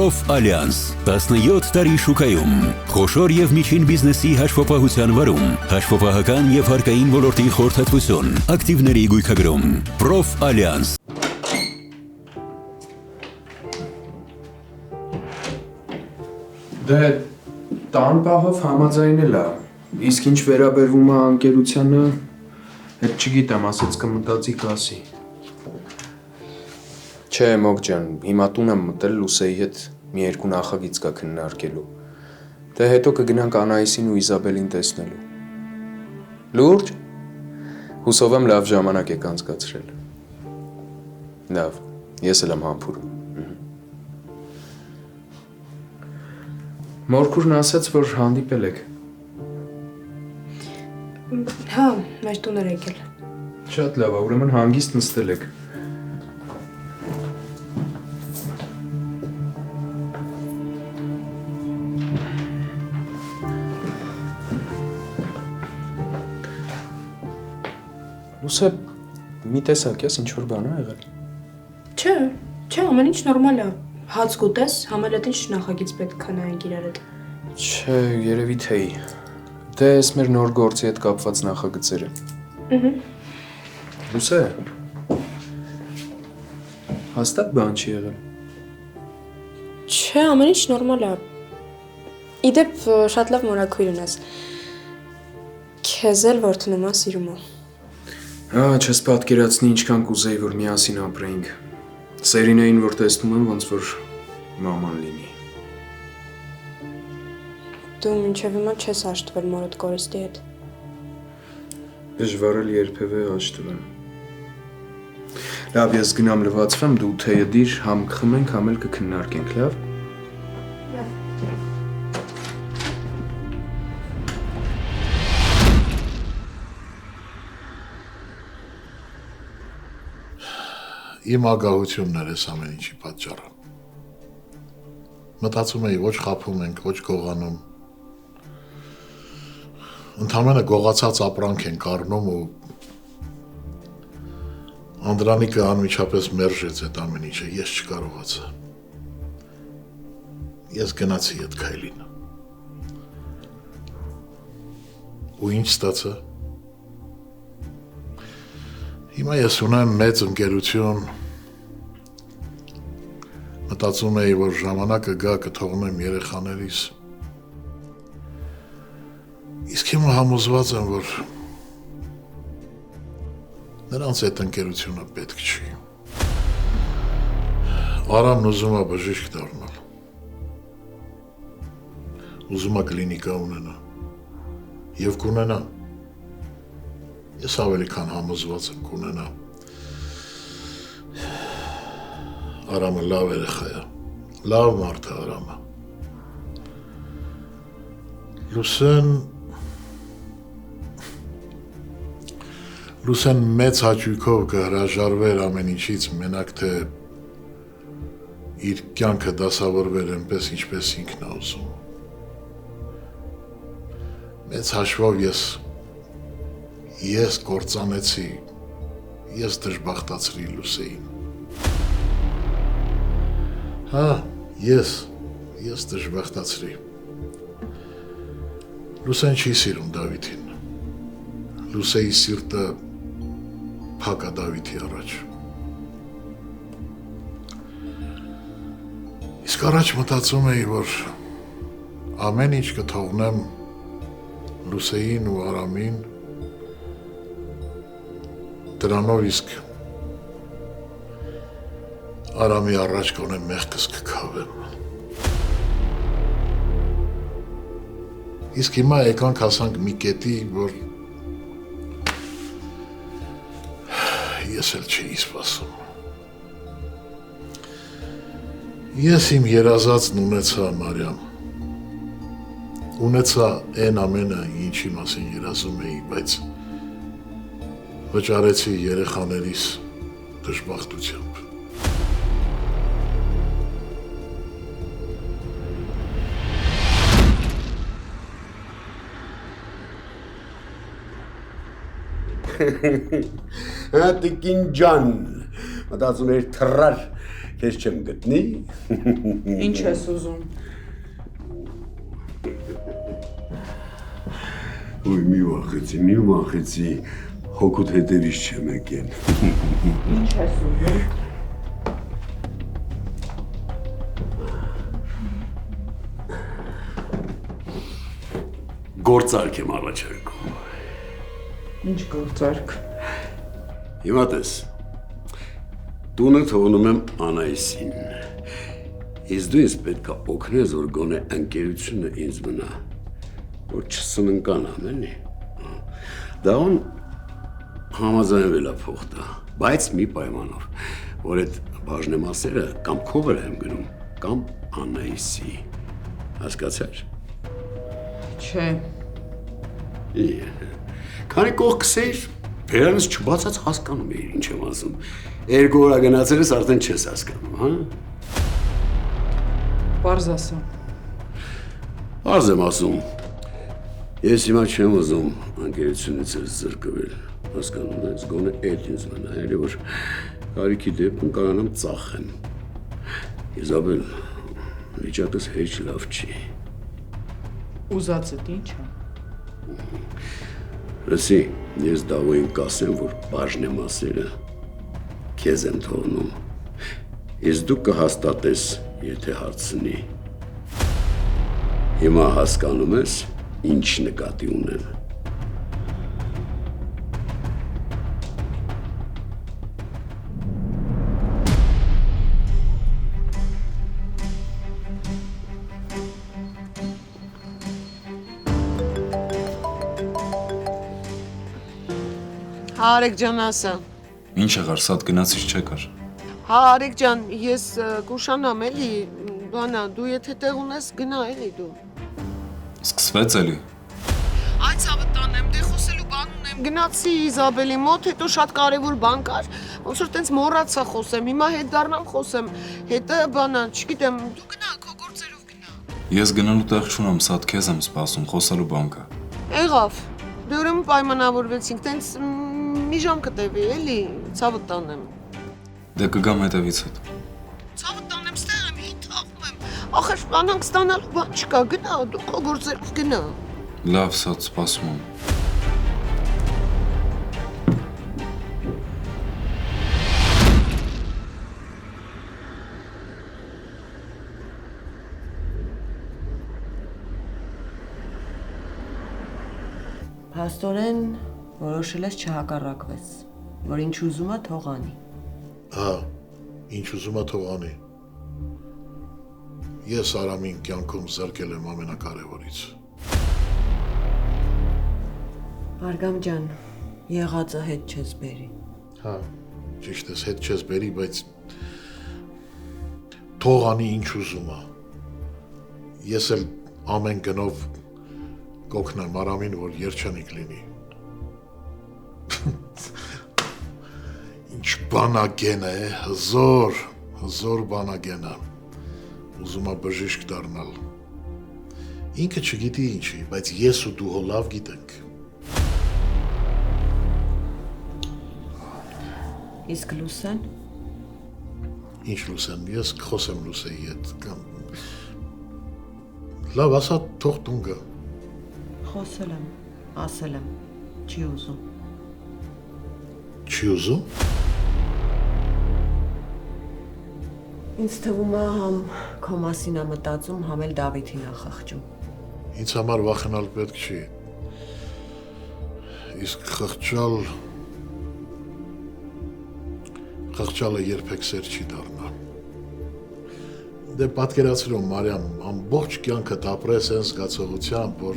Prof Alliance 17 տարի շուկայում խոշոր եւ միջին բիզնեսի հաշվապահության վարում հաշվապահական եւ հարկային ոլորտի խորհրդատվություն ակտիվների գույքագրում Prof Alliance Դե տան պահով համաձայնել է իսկ ինչ վերաբերվում է անկերությանը հետ չգիտեմ ասած կմտածի կասի Չէ, Մոգ ջան, հիմա տուն եմ մտել Լուսեի հետ մի երկու նախագիծ կա քննարկելու։ Դե հետո կգնանք Անահիսին ու Իզաբելին տեսնելու։ Լուրջ։ Հուսով եմ լավ ժամանակ եք անցկացրել։ Լավ, ես էլ եմ համբուրում։ Մորքուրն ասաց, որ հանդիպել եք։ Հա, մեր տուն էր եկել։ Շատ լավ, ուրեմն հանգիստ նստել եք։ Լուսե, մի տեսակ ես, ինչ-որ բան է եղել։ Չէ, ամեն ինչ նորմալ է։ Հաց կուտես, համելետ ինչ նախագիծ պետք է նայենք իրար հետ։ Չէ, երևի թեի։ Դե ես մեր նոր գործի հետ կապված նախագծերը։ Լուսե, հաստատ բան չի եղել։ Չէ, ամեն ինչ նորմալ է։ Իդեպ շատ լավ մորաքույր ունես։ Քեզ էլ որդնում է սիրում է։ Հա, չես պատկերացնի ինչքան կուզեի, որ միասին ապրեինք։ Սերինեին, որ տեսնում եմ, ոնց որ մաման լինի։ Դու մինչև հիմա չես աշտվել մորդ կորստի հետ։ Դժվար էլ երբևէ աշտվեմ։ Լավ, ես գնամ լվացվեմ, դու թեյը դիր, համ կխմենք, համ էլ կքննարկենք, լավ։ Իմ ագահությունն էր այս ամեն ինչի պատճառը։ Մտածում էի ոչ խաբում ենք, ոչ գողանում։ Ընդամենը գողացած ապրանք ենք առնում ու Անդրանիկը անմիջապես մերժեց այդ ամեն ինչը, ես չկարողացա։ Ես գնացի այդ քայլին։ Ու ինչ ստացա։ Հիմա ես ունեմ մեծ ընկերություն, մտածում էի, որ ժամանակը գա կթողնեմ երեխաներիս, իսկ հիմա համոզված եմ, որ նրանց այդ ընկերությունը պետք չի։ Արամն ուզում է բժիշկ դառնալ, ուզում է կլինիկա ունենա և կունենա։ Ես ավելի քան համոզված եմ կունենա։ Արամը լավ երեխա է, լավ մարդ է Արամը։ Լուսեն մեծ հաճույքով կհրաժարվեր ամեն ինչից, մենակ թե իր կյանքը դասավորվեր այնպես, ինչպես ինքն է ուզում։ Մեծ հաշվով ես կործանեցի, ես դժբախտացրի Լուսեին։ Հա, ես դժբախտացրի։ Լուսեն չի սիրում Դավիթին։ Լուսեի սիրտը փակ է Դավիթի առաջ։ Իսկ առաջ մտածում էի, որ ամեն ինչ կթողնեմ Լուսեին ու Արամին, դրանով իսկ Արամի առաջ կոնե մեղքս կքավեմ։ Իսկ հիմա եկանք հասանք մի կետի, որ ես էլ չէի սպասում։ Ես իմ երազածն ունեցա, Մարիամ։ Ունեցա այն ամենը, ինչի մասին երազում էի, բայց վճարեցի երեխաներիս դժբախտությամբ։ Հա տիկին ջան, մտածում էր թռար, քեզ չեմ գտնի։ Ինչ ես ուզում։ Ոյ մի վախեցի, հոգուտ հետևից չեմ եկել։ Ինչ ես ուզում։ Գործարք եմ առաջարկում։ Ինչ գործարք։ Հիմա տես, տունը թողնում եմ Անայիսին, իսկ դու ինձ պետք է օգնես, որ գոնե ընկերությունը ինձ մնա, որ չսննկանամ, էլի։ Դաղոն համաձայնվել է փող տա, բայց մի պայմանով, որ այդ բաժնեմասերը կամ քո վրա եմ գնում, կամ Անայիսի, հասկացար։ Չէ։ Քանի կողքսեր, վերանս չբացած հասկանում էիր ինչ եմ ասում։ Երկու օր գնացել ես արդեն չես հասկանում, հա։ Պարզ ասա։ Պարզ եմ ասում։ Ես հիմա չեմ ուզում ընկերությունից զրկվել, հասկանում ես, գոնե այդ ինձ մնա, էլի որ կարիքի դեպքում կարողանամ ծախեմ։ Իզաբել, վիճակս հեչ լավ չի։ Ուզածդ ինչ է։ Լսի, ես Դավոյին կասեմ, որ բաժնեմասերը քեզ եմ թողնում, իսկ դու կհաստատես, եթե հարցնի։ Հիմա հասկանում ես, ինչ նկատի ունեմ։ Արեգ ջան ասա։ Ինչ եղար, սատ գնացից չեկար։ Հա Արեգ ջան, ես կուշանամ էլի, բանա, դու եթե տեղ ունես գնա էլի դու։ Սկսվեց էլի։ Այ ցավը տանեմ, դե խոսելու բան ունեմ։ Գնացի Իզաբելի մոտ, հետո շատ կարևոր բան կար, ոնց որ տենց մոռացա խոսեմ, հիմա հետ դառնամ խոսեմ, հետը բանա, չգիտեմ, դու գնա, քո գործերով գնա։ Ես գնալու տեղ չունեմ, սատ քեզ եմ սպասում, խոսելու բան կա։ Եղավ, դե ուրեմն պայմանավորվեցինք, տենց մի ժամ կտևի, էլի, ցավը տանեմ։ Դե կգամ հետևից հետ։ Ցավը տանեմ, ստեղ եմ, հիթ աղում եմ։ Ախր բանանք ստանալու բան չկա, գնա, դու քո գործերով գնա։ Լավ, սատ սպասում եմ։ Փաստորեն որոշել ես չհակառակվես, որ ինչ ուզում է թող անի։ Հա, ինչ ուզում է թող անի։ Ես Արամին կյանքում զրկել եմ ամենակարևորից։ Արգամ ջան, եղածը հետ չես բերի։ Հա, ճիշտ ես, հետ չես բերի, բայց թող անի ինչ ուզում է։ Ես էլ ամեն գնով կօգնեմ Արամին, որ երջանիկ լինի։ Ինչ բանագեն է, հզոր բանագեն է, ուզում է բժիշկ դառնալ։ Ինքը չգիտի ինչի, բայց ես ու դու հո լավ գիտենք։ Իսկ Լուսեն։ Ինչ Լուսեն, ես կխոսեմ Լուսեի հետ կամ լավ, ասա թող տուն գա։ Խոսել եմ, ասել եմ, չի ուզում։ Չի ուզում։ Ինձ թվում է համ քո մասին է մտածում, համ էլ Դավիթին է խղճում։ Ինձ համար վախենալ պետք չի։ Իսկ խղճալը երբեք սեր չի դառնա։ Դե պատկերացրու Մարիամ, ամբողջ կյանքդ ապրես այն զգացողությամբ, որ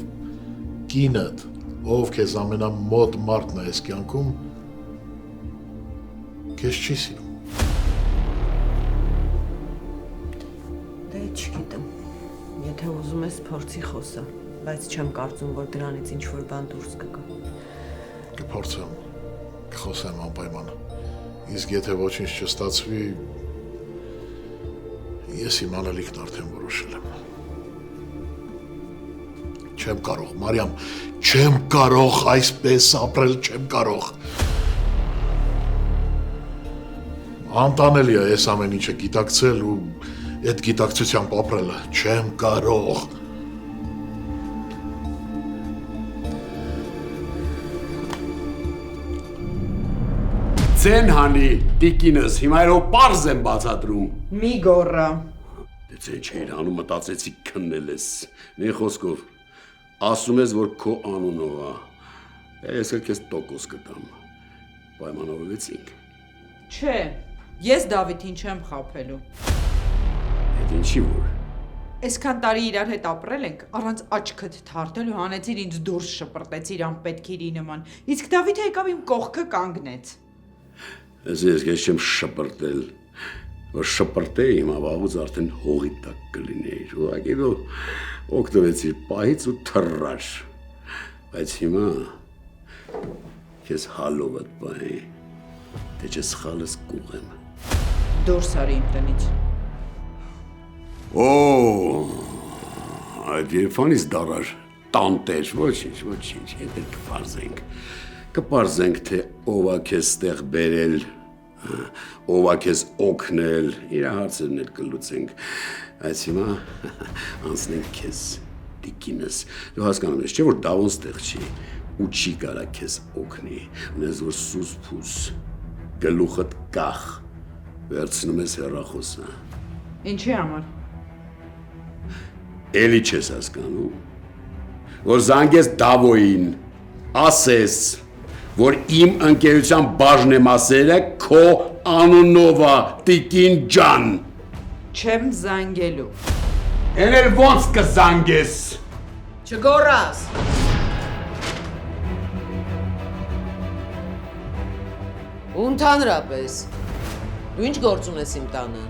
կինդ, ով քեզ ամենամոտ մարդն է այս կյանքում, քեզ չի սիրում։ Դե չգիտեմ, եթե ուզում ես փորձի խոսա, բայց չեմ կարծում, որ դրանից ինչ-որ բան դուրս կգա։ Կփորձեմ, կխոսեմ անպայման, իսկ եթե ոչինչ չստացվի, ես իմ անելիքն արդեն որոշել եմ։ Չեմ կարող, Մարիամ, չեմ կարող այսպես ապրել, չեմ կարող։ Անտանելի է այս ամեն ինչը գիտակցել ու այդ գիտակցությամբ ապրելը, չեմ կարող։ Ձեն հանի, տիկինս, հիմա երով պարզ եմ բացատրում։ Մի գոռա։ Դե ձեն չէր անում մտածեցի քննել ես։ Մի խոսքով, ասում ես, որ քո անունով է։ Ես էլ քեզ տոկոս կտամ։ Պայմանավորվեցինք։ Չէ, ես Դավիթին չեմ խաբելու։ Այդ ինչի որ։ Այսքան տարի իրար հետ ապրել ենք, առանց աչքդ թարթել ու հանեցիր ինձ դուրս շպրտեցիր անպետքիրի նման։ Իսկ Դավիթը եկավ իմ կողքը կանգնեց։ Ես չեմ շպրտել, որ շպրտեի հիմա վաղուց արդեն հողի տակ կլինեիր, ուղղակի դու օգտվեցիր պահից ու թռար, բայց հիմա քեզ հալովդ պահի, թե չէ սխալս կուղեմ։ Դուրս արի իմ տնից։ Այդ երբանից դարար տանտեր, ոչինչ, հետ էլ կպարզենք, թե ով է քեզ ստեղ բերել, ով է քեզ օգնել, իր հարցերն էլ կլուծենք, այս հիմա անցնենք քեզ, տիկինս, դու հասկանում ես, չէ՞ որ Դավոն ստեղ չի, ու չի կարա քեզ օգնի, ունես որ սուս-փուս, գլուխդ կախ, վերցնում ես հեռախոսը։ Ինչի համար։ Էլի չես հասկանում, որ զանգես Դավոյին, ասես, որ իմ ընկերության բաժնեմասերը քո անունով է, տիկին ջան։ Չեմ զանգելու։ Էն էլ ոնց կզանգես։ Չգոռաս։ Ու ընդհանրապես, դու ինչ գործ ունես իմ տանը։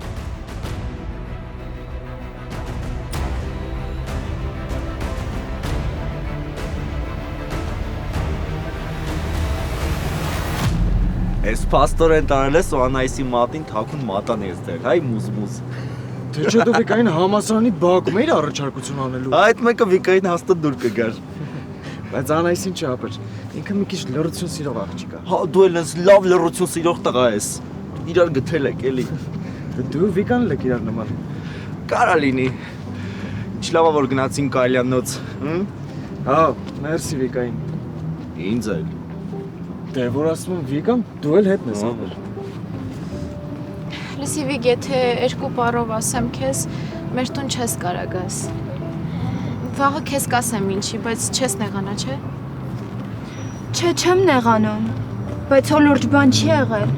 Ես պաստորեն տարել ես ու Անայիսի մատին թաքուն մատան ես դեր, հայ մուզ։ Թե չէ դու Վիկային համասարանի բակում էիր առաջարկություն անելու։ Այդ մեկը Վիկային հաստատ դուր կգար։ Բայց Անայիսին չապեր, ինքը մի քիչ լրություն սիրող աղջիկ է։ Հա դու էլ ես լավ լրություն սիրող տղա ես։ Իրար գտել եք էլի։ Դու Վիկան եք իրար նման։ Կարա լինի։ Ինչ լավ է որ գնացին Կալյանոց, Հա, մերսի Վիկային։ Ինձ էլ։ Դե որ ասում եմ Վիկան, դու էլ հետն ես ապեր։ Լսի Վիկ, եթե երկու բառով ասեմ քեզ, մեր տուն չես կարա գաս։ Վաղը քեզ կասեմ ինչի, բայց չես նեղանա, չէ՞։ Չէ, չեմ նեղանում, բայց հո լուրջ բան չի եղել։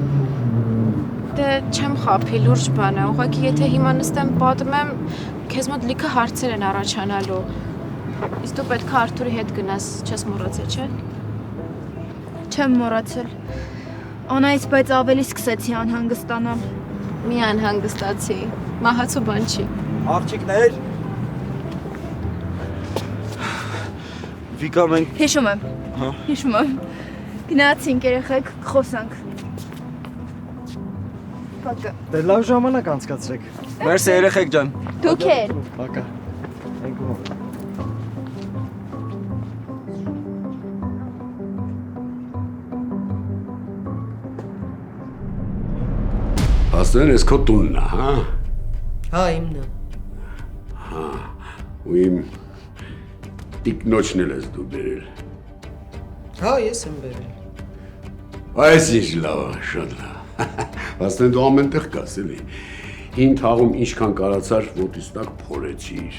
Դե չեմ խաբի, լուրջ բան է, ուղղակի եթե հիմա նստեմ պատմեմ, քեզ մոտ լիքը հարցեր են առաջանալու։ Իսկ դու պետք է Արթուրի հետ գնաս, չես մոռացել, չէ՞։ Չեմ մոռացել։ Անայից բայց ավելի սկսեցի անհանգստանալ։ Մի անհանգստացի, մահացու բան չի։ Աղջիկներ։ Վիկա մենք Հիշում եմ։ Հիշում եմ։ Գնացինք երեխեք, խոսանք։ Պակա։ Դե լավ ժամանակ անցկացրեք։ Մերսի երեխեք ջան։ Դուք էլ։ Պակա։ Ենք ու։ Աստեն ես քո տունն է, հա։ Հա, իմն է։ Հա, ու իմ տիկնոջն էլ ես դու բերել։ Հա, ես եմ բերել։ Այս ինչ լավ է, շատ լավ։ Աստեն դու ամենտեղ կաս էլի։ Հին թաղում ինչքան կարացար ոտից տակ փորեցիր։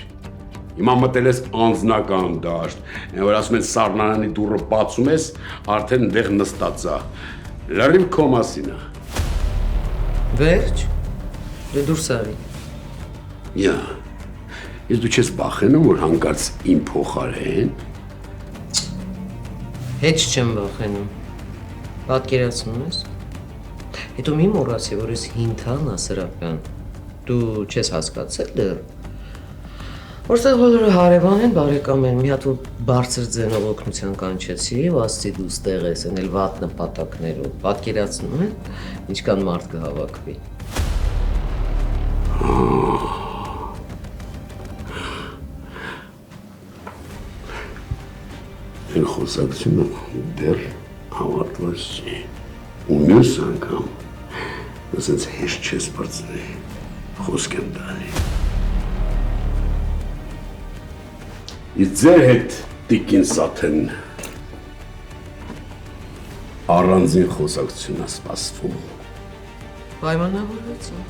Հիմա մտել ես անձնական դաշտ, այն որ ասում են սառնարանի դուռը բացում ես, արդեն դեղ նստած է։ Լրիվ քո մասին է։ Վերջ, դե դուրս արի։ Յա, ես դու չես բախենում, որ հանկարծ իմ փոխարեն։ Հետ չեմ բախենում, պատկերացնում ես։ Հետո մի մոռացի, որ ես հինթան ասրական, դու չես հասկացել դեռ։ Որտեղ բոլորը հարևան են, բարեկամ են, մի հատ որ բարձր ձենով օգնության կանչեցի և ասցի դու ստեղ ես, են էլ վատ նպատակներով, պատկերացնում են, ինչքան մարդ կհավաքվի։ Այն խոսակցությունը դեռ ավարտված չի, ու մյուս անգամ ասենց հեշտ չես բարձրի, խոսք եմ տալի։ Իսկ ձեր հետ տիկին Սաթեն առանձին խոսակցություն է սպասվում։ Պայմանավորվեցին։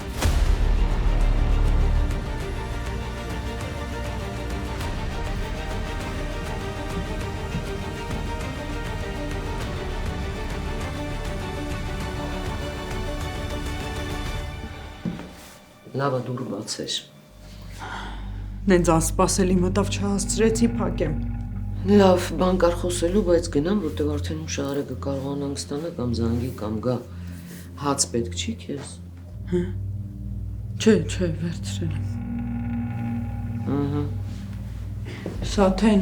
Լավը դուր բացեր։ Նենց անսպասելի մտավ չհասցրեցի փակեմ։ Լավ, բան կար խոսելու, բայց գնամ, որտեղ արդեն ու շարը կկարողանանք ստանալ կամ զանգի կամ գա։ Հաց պետք չի քեզ։ Չէ, վերցրել եմ։ Սաթեն։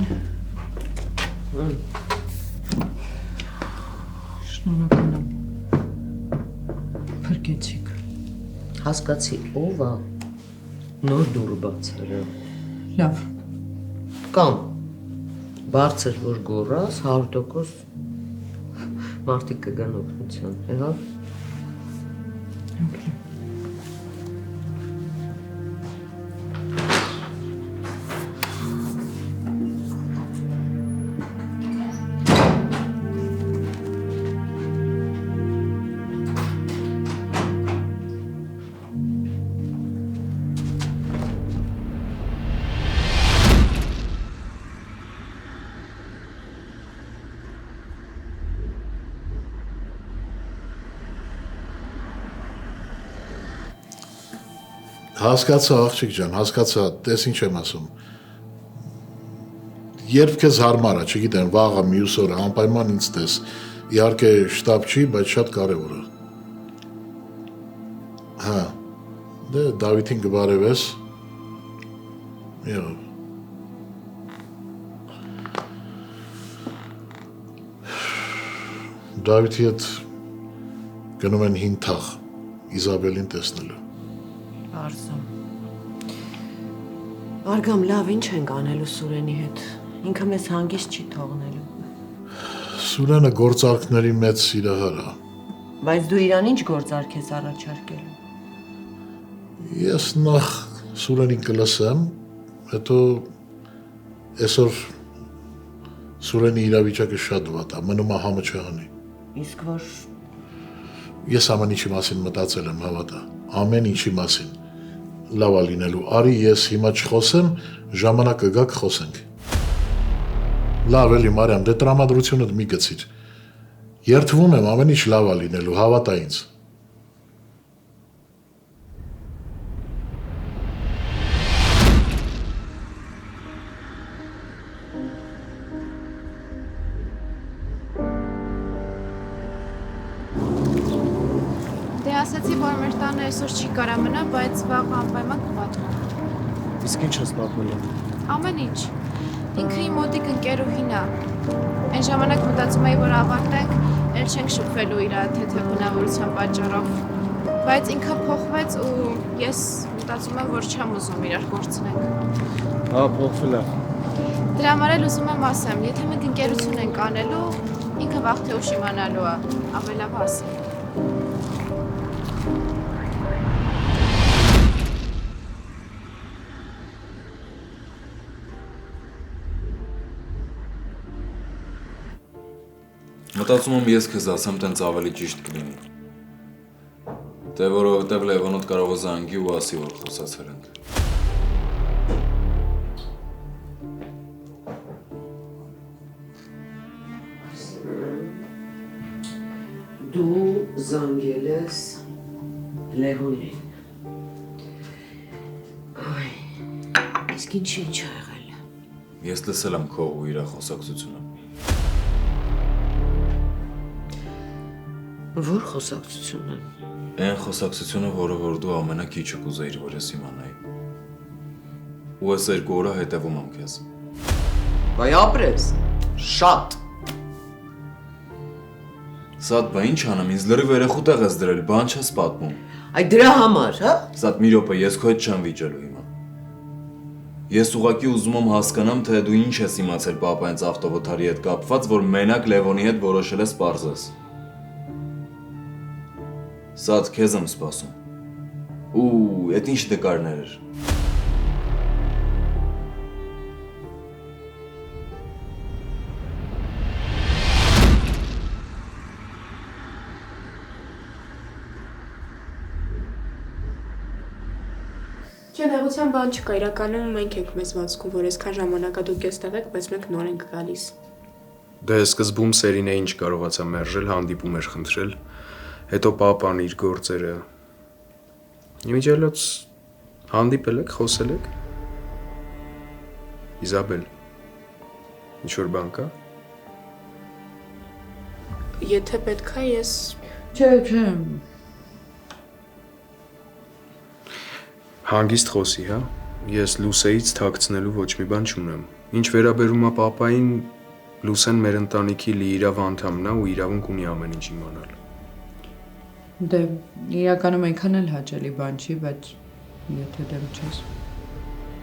Շնորհակալ եմ։ Փրկեցիք։ Հասկացի, ով է նոր դուր բացերը։ Լավ։ Կամ բարձր որ գոռաս 100% մարդիկ կգան օգնության, եղավ։ Հասկացա աղջիկ ջան, հասկացա, տես ինչ եմ ասում։ Երբ քեզ հարմար է, չգիտեմ, վաղը մյուս օրը անպայման ինձ տես։ Իհարկե շտապ չի, բայց շատ կարևոր է։ Հա։ Դե Դավիթին կբարևես։ Եղավ։ Դավիթի հետ գնում են հին թաղ, Իզաբելին տեսնելու։ Արզում։ Արգամ, լավ, ինչ ենք անելու Սուրենի հետ։ Ինքը մեզ հանգիստ չի թողնելու։ Սուրենը գործարքների մեծ սիրահար է։ Բայց դու իրան ինչ գործարք ես առաջարկելու։ Ես նախ Սուրենին կլսեմ, հետո այսօր Սուրենի իրավիճակը շատ վատ է, մնում է համը չհանի։ Իսկ որ Ես ամեն ինչի մասին մտածել եմ, հավատա, ամեն ինչի մասին։ Լավ է լինելու, արի ես հիմա չխոսեմ, ժամանակ կգա կխոսենք։ Լավ էլի Մարիամ, դե տրամադրությունդ մի գցիր։ Երդվում եմ, ամեն ինչ լավ է լինելու, հավատա ինձ։ Դե ասացի, որ մեր տանը այսօր չի կարա մնա, բայց վաղ անպայման կպատմեմ։ Իսկ ինչ ես պատմելու։ Ամեն ինչ։ Ինքը իմ մոտիկ ընկերուհին է։ Այն ժամանակ մտածում էի, որ ավարտենք, էլ չենք շփվելու իր թեթև բնավորության պատճառով։ Բայց ինքը փոխվեց ու ես մտածում եմ, որ չեմ ուզում իրար կորցնենք։ Հա, փոխվել է։ Դրա համար էլ ուզում եմ ասեմ, եթե մենք ընկերություն ենք անելու, ինքը վաղ թե ուշ իմանալու է, ավելավ ասեմ։ Մտածում եմ ես քեզ ասեմ, տենց ավելի ճիշտ կլինի։ Դե որովհետև Լևոնոտ կարող է զանգի ու ասի, որ խոսացել ենք։ Դու զանգել ես Լևոնին։ Այ, իսկ ինչ ա եղել։ Ես լսել եմ քո ու իր խոսակցությունը։ Որ խոսակցությունը։ Այն խոսակցությունը, որը որ դու ամենակիչը կուզեիր, որ ես իմանայի։ Ու ես 2 օր հետևում եմ քեզ։ Բայ ապրես։ Շատ։ Սատ, բա ինչ անեմ, ինձ լրիվ երեխու տեղ ես դրել, բան չես պատմում։ Այ դրա համար, հա։ Սատ, մի րոպե, ես քո հետ չեմ վիճելու հիմա։ Ես ուղղակի ուզում եմ հասկանամ, թե դու ինչ ես իմացել պապայից ավտովթարի հետ կապված, որ մենակ Լևոնի հետ որոշել ես պարզես։ Սա քեզ եմ սպասում։ Ու այդ ինչ նկարներ էր։ Չնեղության բան չկա, իրականում մենք ենք մեզ վազքում, որ այսքան ժամանակա դուք էստեղ եք, բայց մենք նոր ենք գալիս։ Դե սկզբում Սերինեին չկարողացա մերժել, հանդիպում էր խնդրել, հետո պապան իր գործերը։ Իմիջիալոց հանդիպել եք, խոսել եք։ Իզաբել, ինչ-որ բան կա։ Եթե պետք է ես… Չէ։ Հանգիստ խոսի, հա։ Ես Լուսեից թաքցնելու ոչ մի բան չունեմ։ Ինչ վերաբերում է պապային, Լուսեն մեր ընտանիքի լիիրավ անդամն է ու իրավունք ունի ամեն ինչ իմանալ։ Դե իրականում այնքան էլ հաճելի բան չի, բայց եթե դեմ չես։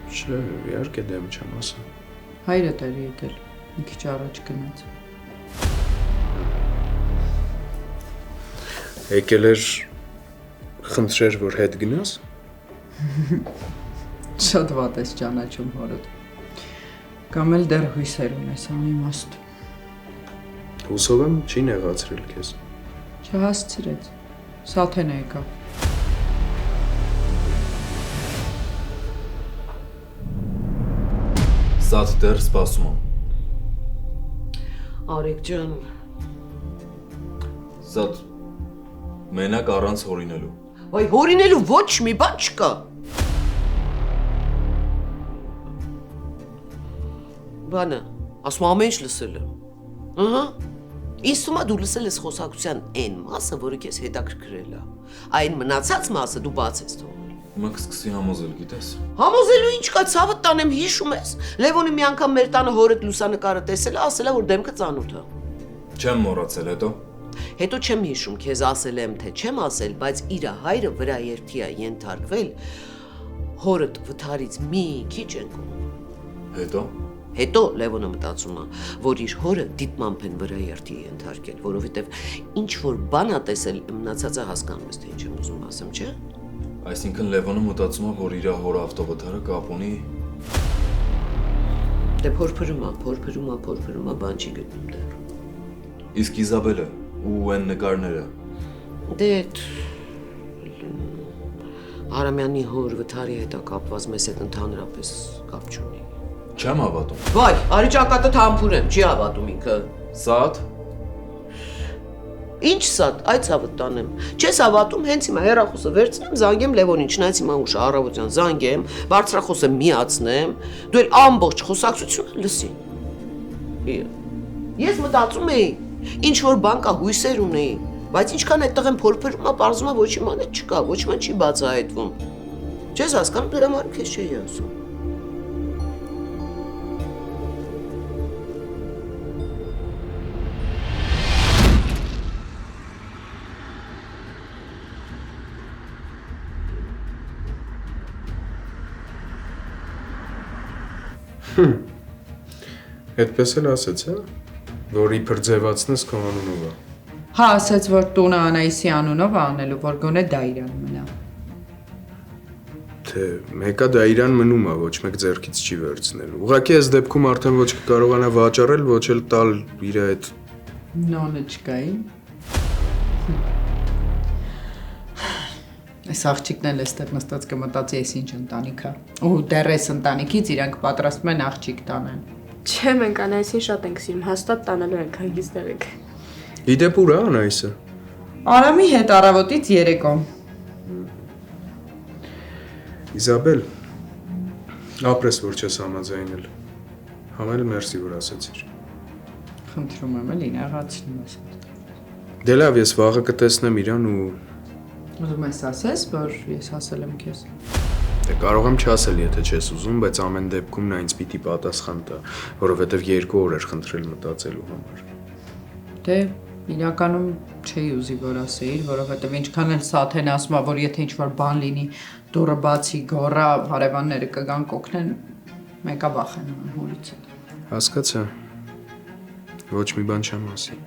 Չէ, իհարկե դեմ չեմ ասա։ Հայրդ էր եկել, մի քիչ առաջ գնաց։ Եկել էր խնդրեր, որ հետ գնաս։ Շատ վատ ես ճանաչում հորդ։ Կամ էլ դեռ հույսեր ունես անիմաստ։ Հուսով եմ չի նեղացրել քեզ։ Չհասցրեց։ Սաթեն եկա։ Սաթ դեռ սպասում եմ։ Արեգ ջան։ Սաթ մենակ առանց հորինելու։ Վայ հորինելու ոչ մի բան չկա։ Բանը, ասում ամեն ինչ լսել եմ։ Ահա։ Ինձ թվում է դու լսել ես խոսակցության այն մասը, որը քեզ հետաքրքրել է։ Այն մնացած մասը դու բաց ես թողել։ Հիմա կսկսի համոզել, գիտես։ Համոզելու ինչ կա, ցավը տանեմ, հիշում ես։ Լևոնը մի անգամ մեր տանը հորդ լուսանկարը տեսել է, ասել է, որ դեմքը ծանոթ է։ Չեմ մոռացել հետո։ Հետո չեմ հիշում, քեզ ասել եմ, թե չեմ ասել, բայց իր հայրը վրա երթի է ենթարկվել հորդ վթարից մի քիչ ընկում։ Հետո։ Հետո Լևոնը մտածում է, որ իր հորը դիտմամբ են վրա երթի ենթարկել, որովհետև ինչ որ բան է տեսել, մնացածը հասկանում ես, թե ինչ եմ ուզում ասեմ, չէ՞։ Այսինքն Լևոնը մտածում է, որ իր հորը ավտովթարը կապ ունի։ Դե փորփրում է, բան չի գտնում դեռ։ Իսկ Իզաբելը ու այն նկարները։ Դե Արամյանի հոր վթարի հետ է կապված, մեզ հետ ընդհանրապես կապ չունի։ Չեմ հավատում։ Վայ, արի ճակատը թամփուր եմ, չի հավատում ինքը։ Սաթ։ Ինչ սատ, այդ ցավը տանեմ։ Չես հավատում, հենց հիմա հեռախոսը վերցնեմ, զանգեմ Լևոնին, չնայած հիմա ուշ առավոտյան զանգեմ, բարձրախոսը միացնեմ, դու էլ ամբողջ խոսակցությունը լսի։ Ես մտածում էի, ինչ որ բան կա, հույսեր ունեի, բայց ինչքան այդտեղ եմ փորփրում, պարզվում է ոչ մի բան չկա, ոչ մի բան չի բացահայտվում։ Չես հասկանում, դրա համար քեզ չէի ասում։ Այդպես էլ ասեց, հա, որ իբր ձևացնես քո անունով է։ Հա, ասեց, որ տունը Անայիսի անունով է անելու, որ գոնե դա իրան մնա։ Թե մեկը դա իրան մնում է, ոչ մեկ ձեռքից չի վերցնելու։ Ուղղակի այս դեպքում արդեն ոչ կկարողանա վաճառել, ոչ էլ տալ իր այդ Նոնը չկայի։ Այս աղջիկն էլ էստեղ նստած կմտածի ես ինչ ընտանիք է։ Ու դեռ այս ընտանիքից իրանք պատրաստում են աղջիկ տանեն։ Չէ, մենք Անայիսին շատ ենք սիրում, հաստատ տանելու ենք հանգիստ եղեք։ Իդեպ ուր է Անայիսը։ Արամի հետ առավոտից երեկո։ Իզաբել, ապրես որ չես համաձայնել։ Համել մերսի որ ասեցիր։ Խնդրում եմ էլի նեղացնում ես։ Դե լավ, ես վաղը կտեսնեմ իրան ու Ուզում ես ասես, որ ես ասել եմ քեզ։ Դե կարող եմ չասել, եթե չես ուզում, բայց ամեն դեպքում նա ինձ պիտի պատասխան տա, որովհետև 2 օր էր խնդրել մտածելու համար։ Դե իրականում չէի ուզի որ ասեիր, որովհետև ինչքան էլ Սաթեն ասում է, որ եթե ինչ-որ բան լինի, դուրը բացի, գոռա, հարևանները կգան կօգնեն, մեկը վախենում է հորից։ Հասկացա։ Ոչ մի բան չեմ ասի։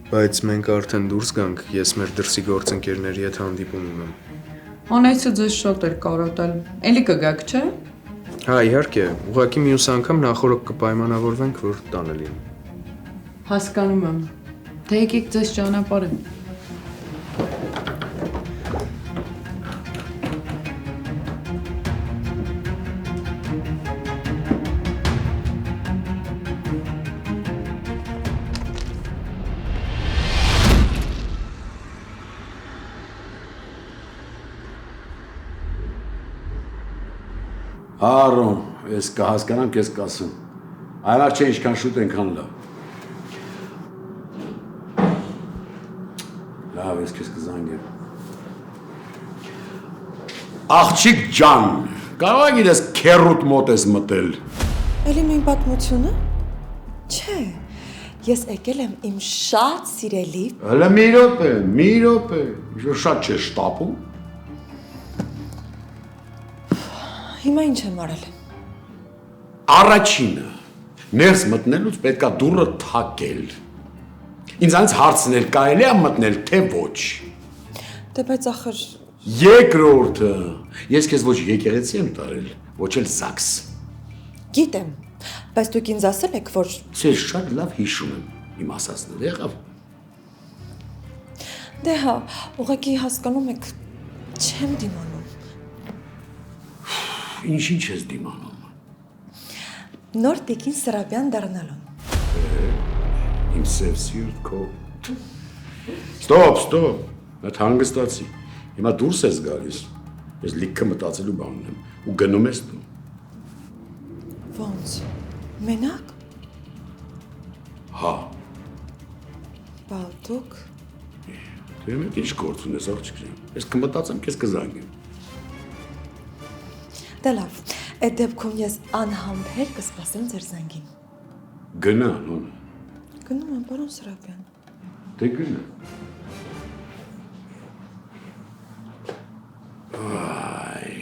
Բայց մենք արդեն դուրս գանք, ես մեր դրսի գործընկերների հետ հանդիպում ունեմ։ Անայսը ձեզ շատ էր կարոտել։ Էլի կգաք, չէ՞։ Հա, իհարկե, ուղղակի մյուս անգամ նախորդ կպայմանավորվենք, որ տանը լինի։ Հասկանում եմ։ Դե եկեք ձեզ ճանապարհեմ։ Արոն, ես կհասկանամ, քեզ կասեմ։ Այլար չէ ինչքան շուտ ենքան լավ։ Լավ, ես քեզ կզանգեմ։ Աղջիկ ջան, կարող ես քերուտ մոտ ես մտել։ Էլի մին պատմությունը։ Չէ, ես եկել եմ իմ շատ սիրելի։ Հələ մի րոպե, ինչ շատ չէ շտապում։ Հիմա ինչ եմ արել։ Առաջինը, ներս մտնելուց պետքա դուռը թակել։ Ինձանից հարցնել կարելի է մտնել, թե ոչ։ Դե բայց ախր Երկրորդը, ես քեզ ոչ եկեղեցի եմ տարել, ոչ էլ ԶԱԳՍ։ գիտեմ, բայց դուք ինձ ասել եք, որ Ձեզ շատ լավ հիշում եմ, իմ ասածները եղավ։ դե հա, ուղղակի հասկանում եք, չեմ դիմանում։ Ինչ ես դիմանում։ Նոր Տիկին Սրաբյան դառնալուն։ Իմ սև սիրտ քո։ Ստոպ, այդ հանգստացի։ Հիմա դուրս ես գալիս։ Ես լիքը մտածելու բան ունեմ ու գնում ես դու։ Ոնց։ Մենակ։ Հա։ Բա դուք։ Դու մեկ ինչ գործ ունես աղջիկ ջան։ Ես կմտածեմ, քեզ կզանգեմ։ Դե լավ, այդ դեպքում ես անհամբեր կսպասեմ ձեր զանգին։ Գնա, նոն։ Գնում եմ, պարոն Սրաբյան։ Դե գնա։ Այ։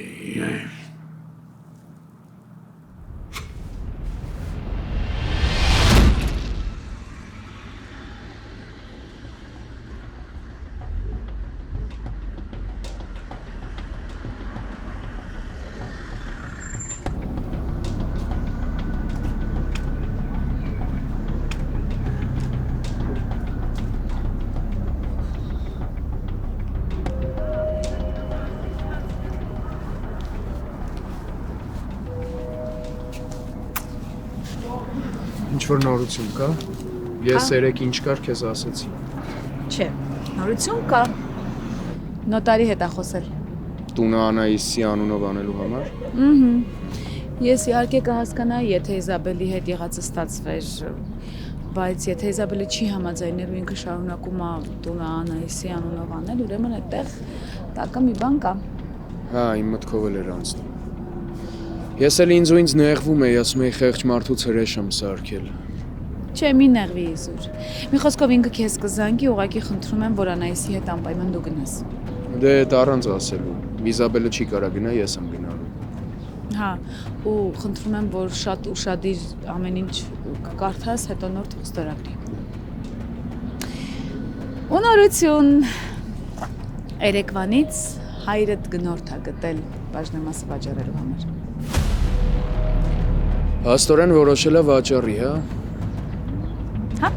Ինչ-որ նորություն կա։ Ես երեք ինչ կար քեզ ասեցի։ Չէ, նորություն կա։ Նոտարի հետ է խոսել։ Տունը Անայիսի անունով անելու համար։ Ես իհարկե կհասկանայի, եթե Իզաբելի հետ եղածը ստացվեր, բայց եթե Իզաբելը չի համաձայնել ու ինքը շարունակում է տունը Անայիսի անունով անել, ուրեմն այդտեղ տակը մի բան կա։ Հա, իմ մտքով էլ էր անցնում։ Ես էլ ինձ ու ինձ նեղվում էի, ասում էի խեղճ մարդուց հրեշ եմ սարքել։ Չէ, մի նեղվի Իզուր։ Մի խոսքով ինքը քեզ կզանգի, ուղղակի խնդրում եմ, որ Անայիսի հետ անպայման դու գնաս։ Դե դա առանց ասելու։ Իզաբելը չի կարա գնա, ես եմ գնալու։ Հա, ու խնդրում եմ, որ շատ ուշադիր ամեն ինչ կկարդաս, հետո նոր թող ստորագրի։ Ու նորություն։ Երեկվանից հայրդ գնորդ է գտել բաժնեմասը վաճառելու համար։ Աստորեն որոշել է վաճառի, հա։ Հա։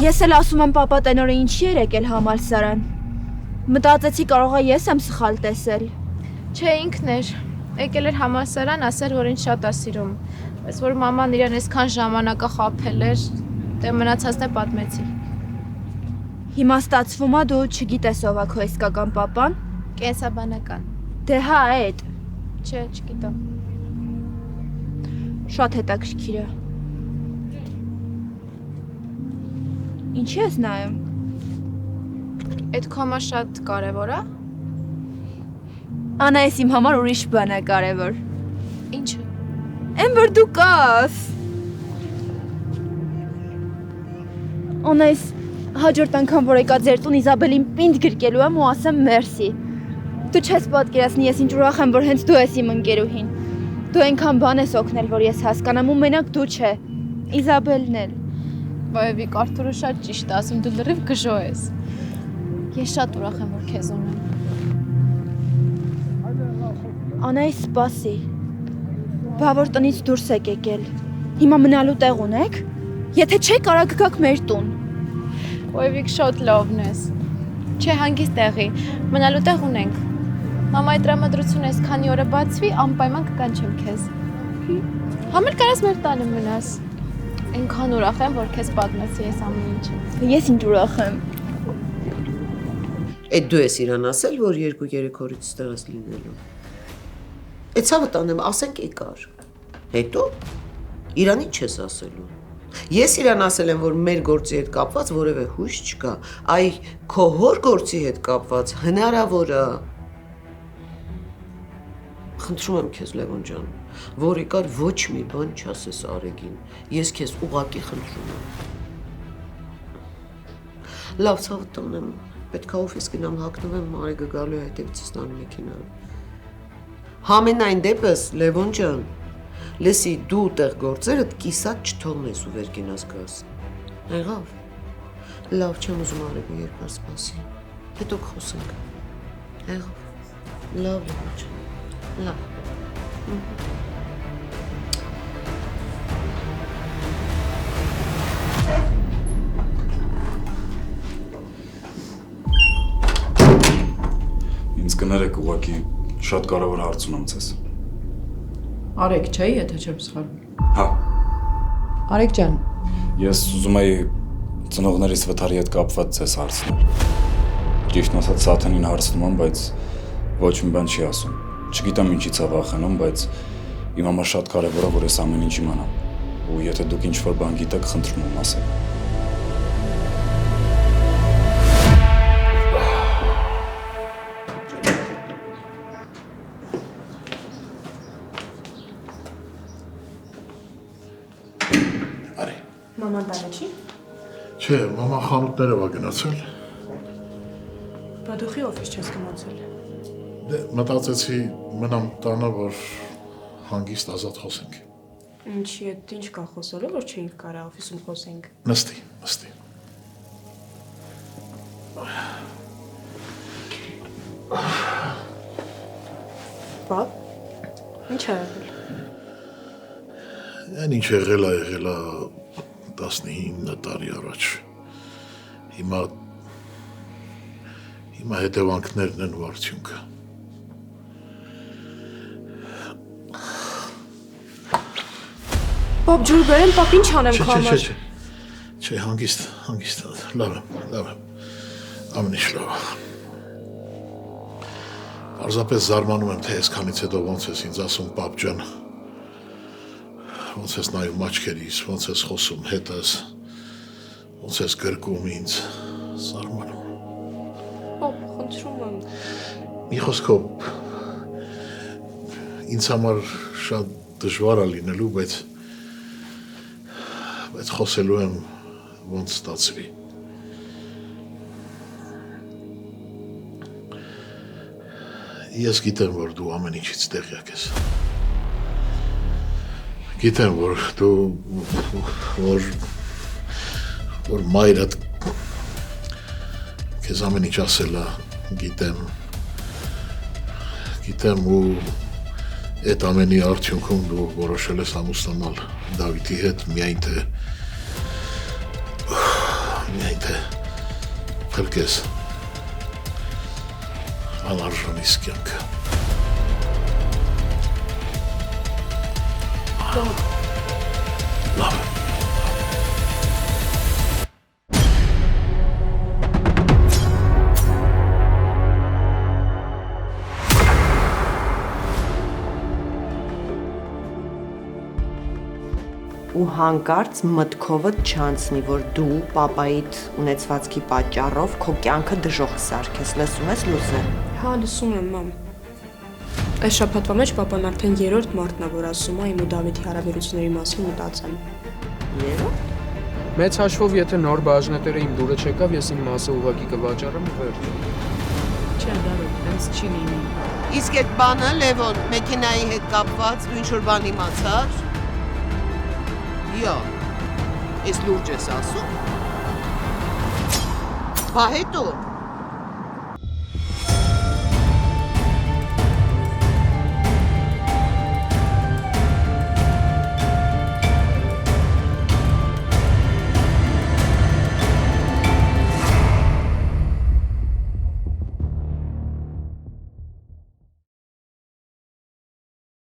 Ես էլ ասում եմ պապա տենորը ինչի էր եկել համալսարան։ Մտածեցի կարող է ես եմ սխալ տեսել։ Չէ, ինքն էր։ Եկել էր համալսարան, ասեր, որ ինձ շատ է սիրում։ Բայց որ մաման իրեն այսքան ժամանակը խաբել էր, դե մնացածն է պատմեցի։ Հիմա ստացվում է դու չգիտես ով է քո իսկական պապան։ Կենսաբանական։ Դե հա, այդ։ Չէ, չգիտեմ։ Շատ հետաքրքիր է։ Ինչի ես նայում։ Այդ կոմը շատ կարևոր է։ Անայս իմ համար ուրիշ բան է կարևոր։ Ինչը։ Էն որ դու կաս։ Անայս հաջորդ անգամ որ եկա ձեր տուն Իզաբելին պինդ գրկելու եմ ու ասեմ մերսի։ Դու չես պատկերացնի ես ինչ ուրախ եմ որ հենց դու ես իմ ընկերուհին։ Դու այնքան բան ես օգնել որ ես հասկանամ ու մենակ դու չէ։ Իզաբելն էլ։ Վայևիկ, Արթուրը շատ ճիշտ է ասում, դու լրիվ գժո ես։ Ես շատ ուրախ եմ, որ քեզ ունեմ։ Անայի սպասի։ Բա որ տնից դուրս եք եկել։ Հիմա մնալու տեղ ունեք։ Եթե չեք, արագ գաք մեր տուն։ Վայևիկ, շատ լավն ես։ Չէ, հանգիստ տեղի, մնալու տեղ ունենք։ Մամայի տրամադրությունը այսքանի օրը բացվի, անպայման կկանչեմ քեզ։ Համել կարաս մեր տանը մնաս։ Այնքան ուրախ եմ, որ քեզ պատմեցի այս ամեն ինչը։ Ես ինչ ուրախ եմ։ Այդ դու ես իրան ասել, որ 2-3 օրից ստեղած լինելու։ Այդ ցավը տանեմ, ասենք եկար։ Հետո իրան ինչ ես ասելու։ Ես իրան ասել եմ, որ մեր գործի հետ կապված որևէ հույս չկա, այ քո հոր գործի հետ կապված հնարավոր է։ Խնդրում եմ քեզ, Լևոն ջան, որ եկար ոչ մի բան չասես Արեգին, ես քեզ ուղղակի խնդրում եմ։ Լավ, ցավը տանեմ, պետք է օֆիս գնամ հագնվեմ, Արեգը գալու է հետևիցս տանի մեքենան։ Համենայն դեպս, Լևոն ջան, լսի դու տեղ գործերդ կիսատ չթողնես ու վեր գնաս գաս։ Եղավ։ Լավ, չեմ ուզում Արեգը երկար սպասի։ Հետո կխոսենք։ Եղավ։ Լավ, Լևոն ջան։ Լավ։ Ինձ կներեք ուղղակի շատ կարևոր հարց ունեմ ձեզ։ Արեգ չէ, եթե չեմ սխալվում։ Հա։ Արեգ ջան, Ես ուզում էի ծնողներիս վթարի հետ կապված ձեզ հարցնել։ Ճիշտն ասած Սաթենին հարցնում եմ, բայց ոչ մի բան չի ասում։ Չգիտեմ ինչից է վախենում, բայց իմ համար շատ կարևոր է, որ ես ամեն ինչ իմանամ։ Ու եթե դուք ինչ-որ բան գիտեք, խնդրում եմ ասեք։ Մաման տանը չի։ Չէ, մաման խանութներով է գնացել։ Բա դու խի օֆիս չես գնացել։ Դե մտածեցի մնամ տանը, որ հանգիստ ազատ խոսենք։ Ինչի՞ է, ինչ կա խոսալու, որ չէինք կարա օֆիսում խոսենք։ Նստի։ Բա, ինչ է եղել։ Այն ինչ եղել է 19 տարի առաջ։ Հիմա հետևանքներն են ու արդյունքը։ Պապ ջուր բերեմ, պապ ինչ անեմ քո համար։ Չէ, հանգիստ, լավ եմ, ամեն ինչ լավ է։ Պարզապես զարմանում եմ, թե այսքանից հետո ոնց ես ինձ ասում, պապ ջան, ոնց ես նայում աչքերիս, ոնց ես խոսում հետս, ոնց ես գրկում ինձ, զարմանում։ Պապ, խնդրում եմ։ Մի խոսքով, ինձ համար շատ դժվար է լինելու, բայց խոսելու եմ ոնց ստացվի։ Ես գիտեմ, որ դու ամեն ինչից տեղյակ ես։ Գիտեմ, որ դու որ մայրդ քեզ ամեն ինչ ասել է, գիտեմ ու այդ ամենի արդյունքում դու որոշել ես ամուսնանալ Դավիթի հետ, միայն թե փրկես անարժանիս կյանքը։ Լավ։ Ու հանկարծ մտքովդ չանցնի, որ դու պապայիդ ունեցվածքի պատճառով քո կյանքը դժոխք սարքես, լսում ես Լուզե։ Հա, լսում եմ, մամ։ Այս շաբաթվա մեջ պապան արդեն երրորդ մարդն է, որ ասում է իմ ու Դավիթի հարաբերությունների մասին մտածեմ։ Երրորդ։ Մեծ հաշվով, եթե նոր բաժնետերը իմ դուրը չեկավ, ես իմ մասը ուղղակի կվաճառեմ ու վերջ։ Չէ, դարոք, տենց չի լինի։ Իսկ այդ բանը, Լևոն, մեքենայի հետ կապված, դու ինչ-որ բան իմացար։ Յո, Էս լուրջ ես ասում։ Բա հետո